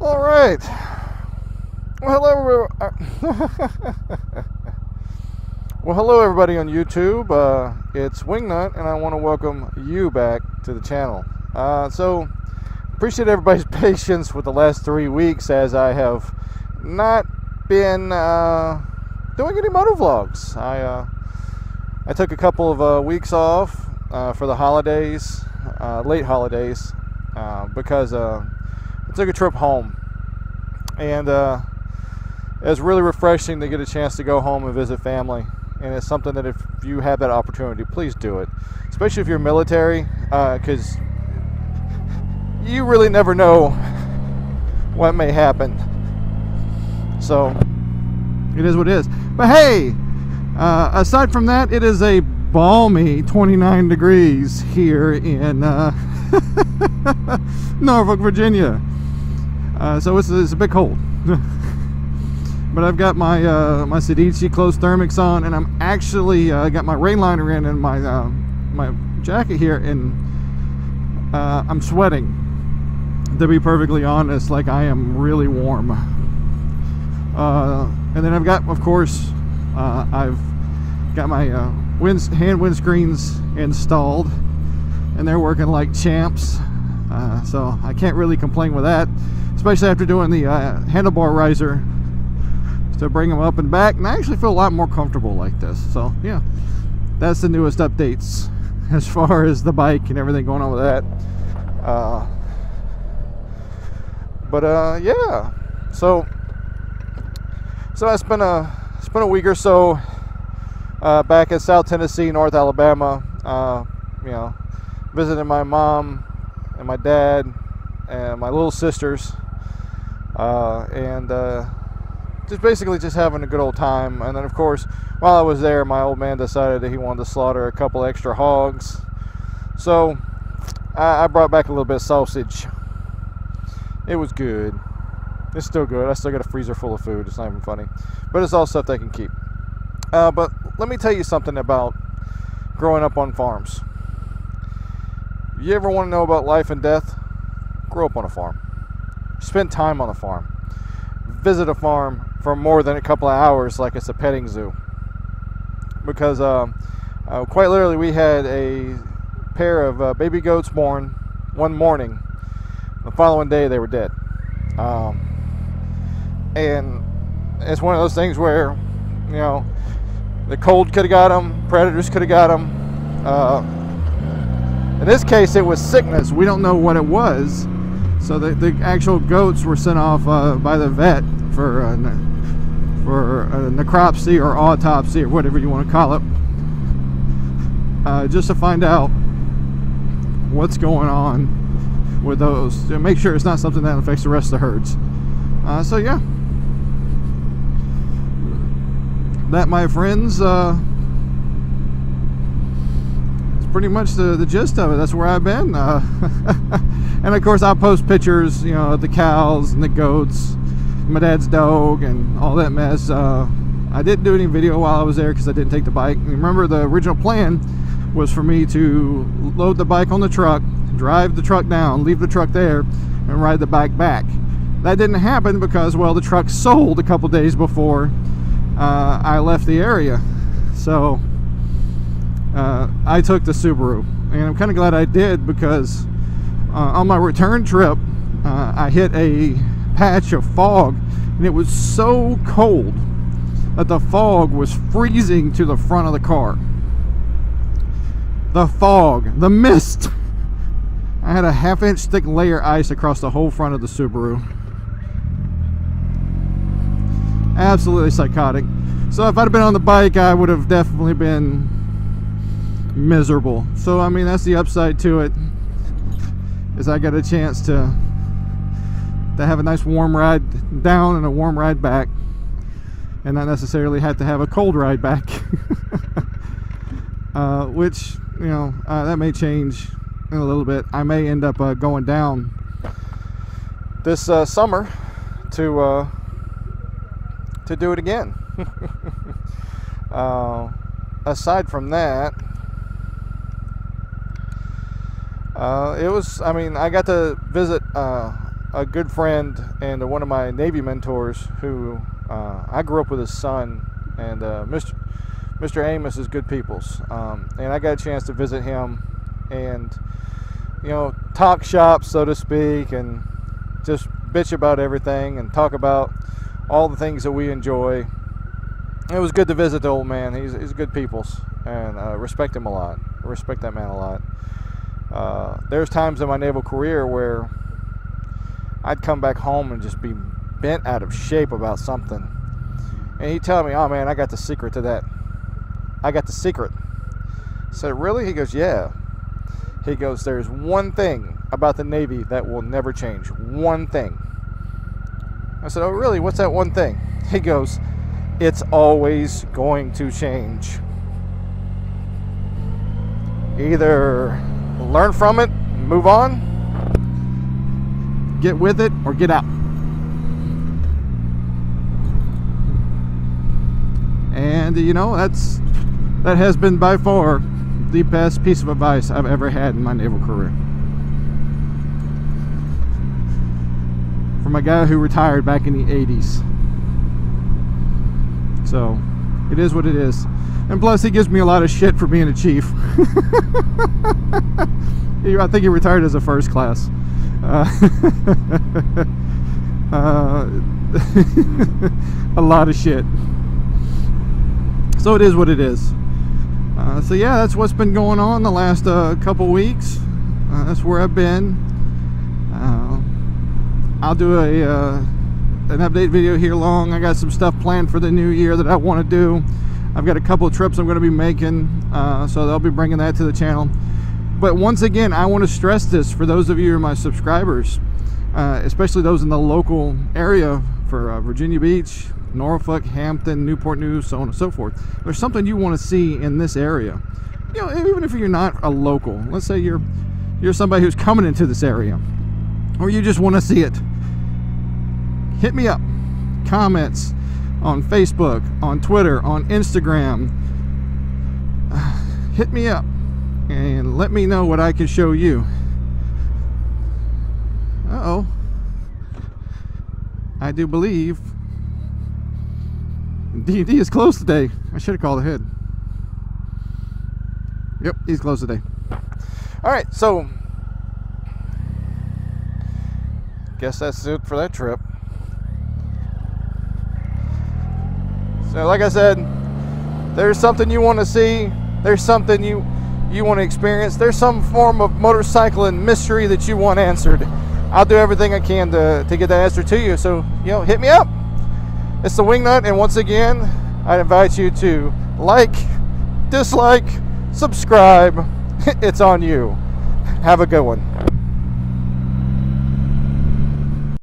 All right. Well, hello everybody on YouTube. It's Wingnut, and I want to welcome you back to the channel. So, appreciate everybody's patience with the last 3 weeks, as I have not been doing any motovlogs. I took a couple of weeks off for the holidays, late holidays, because I took a trip home, and it's really refreshing to get a chance to go home and visit family. And it's something that if you have that opportunity, please do it, especially if you're military, because you really never know what may happen. So it is what it is. But hey, aside from that, it is a balmy 29 degrees here in Norfolk, Virginia. So it's a bit cold. But I've got my my Sedici closed thermics on, and I'm actually got my rain liner in and my my jacket here, and I'm sweating. To be perfectly honest, like, I am really warm. And then I've got, of course, I've got my hand windscreens installed, and they're working like champs. So I can't really complain with that, especially after doing the handlebar riser to bring them up and back, and I actually feel a lot more comfortable like this. So yeah, that's the newest updates as far as the bike and everything going on with that. Yeah, so I spent a week or so back in South Tennessee, North Alabama, you know, visiting my mom and my dad and my little sisters, and just basically just having a good old time. And then, of course, while I was there, my old man decided that he wanted to slaughter a couple extra hogs, so I brought back a little bit of sausage. It was good. It's still good. I still got a freezer full of food. It's not even funny, but it's all stuff they can keep. But let me tell you something about growing up on farms. You ever want to know about life and death? Grow up on a farm. Spend time on a farm. Visit a farm for more than a couple of hours like it's a petting zoo. Because quite literally, we had a pair of baby goats born one morning. The following day, they were dead. And it's one of those things where, you know, the cold could have got them, predators could have got them. In this case, it was sickness. We don't know what it was. So the actual goats were sent off by the vet for a necropsy or autopsy or whatever you want to call it, just to find out what's going on with those, to make sure it's not something that affects the rest of the herds. So yeah, that, my friends, is pretty much the gist of it. That's where I've been. And of course, I'll post pictures, you know, of the cows and the goats, my dad's dog, and all that mess. I didn't do any video while I was there because I didn't take the bike. And remember, the original plan was for me to load the bike on the truck, drive the truck down, leave the truck there, and ride the bike back. That didn't happen because, well, the truck sold a couple days before I left the area. So I took the Subaru, and I'm kind of glad I did, because on my return trip, I hit a patch of fog, and it was so cold that the fog was freezing to the front of the car. The fog, the mist. I had a half-inch thick layer of ice across the whole front of the Subaru. Absolutely psychotic. So if I'd have been on the bike, I would have definitely been miserable. So I mean, that's the upside to it, is I got a chance to have a nice warm ride down and a warm ride back, and not necessarily have to have a cold ride back. Which, you know, that may change in a little bit. I may end up going down this summer to do it again. Aside from that, it was, I mean, I got to visit a good friend and one of my Navy mentors who I grew up with his son, and Mr. Amos is good people's, and I got a chance to visit him and, you know, talk shop, so to speak, and just bitch about everything and talk about all the things that we enjoy. It was good to visit the old man. He's good people's, and respect him a lot. I respect that man a lot. There's times in my naval career where I'd come back home and just be bent out of shape about something, and he'd tell me, "Oh man, I got the secret to that. I got the secret." I said, "Really?" He goes, "Yeah." He goes, "There's one thing about the Navy that will never change. One thing." I said, "Oh really? What's that one thing?" He goes, "It's always going to change. Either learn from it, move on, get with it, or get out." And you know, that has been by far the best piece of advice I've ever had in my naval career. From a guy who retired back in the 80s. So, it is what it is. And plus, he gives me a lot of shit for being a chief. I think he retired as a first class. A lot of shit. So it is what it is. So yeah, that's what's been going on the last couple weeks. That's where I've been. I'll do an update video here long. I got some stuff planned for the new year that I want to do. I've got a couple of trips I'm going to be making, so they'll be bringing that to the channel. But once again, I want to stress this for those of you who are my subscribers, especially those in the local area for Virginia Beach, Norfolk, Hampton, Newport News, so on and so forth. There's something you want to see in this area. You know, even if you're not a local, let's say you're somebody who's coming into this area, or you just want to see it. Hit me up. Comments on Facebook, on Twitter, on Instagram. Hit me up and let me know what I can show you. Uh-oh. I do believe D&D is closed today. I should have called ahead. Yep, he's closed today. Alright, so guess that's it for that trip. So like I said, there's something you want to see, there's something you want to experience, there's some form of motorcycling mystery that you want answered. I'll do everything I can to get that answer to you. So, you know, hit me up. It's the Wingnut, and once again, I invite you to like, dislike, subscribe. It's on you. Have a good one.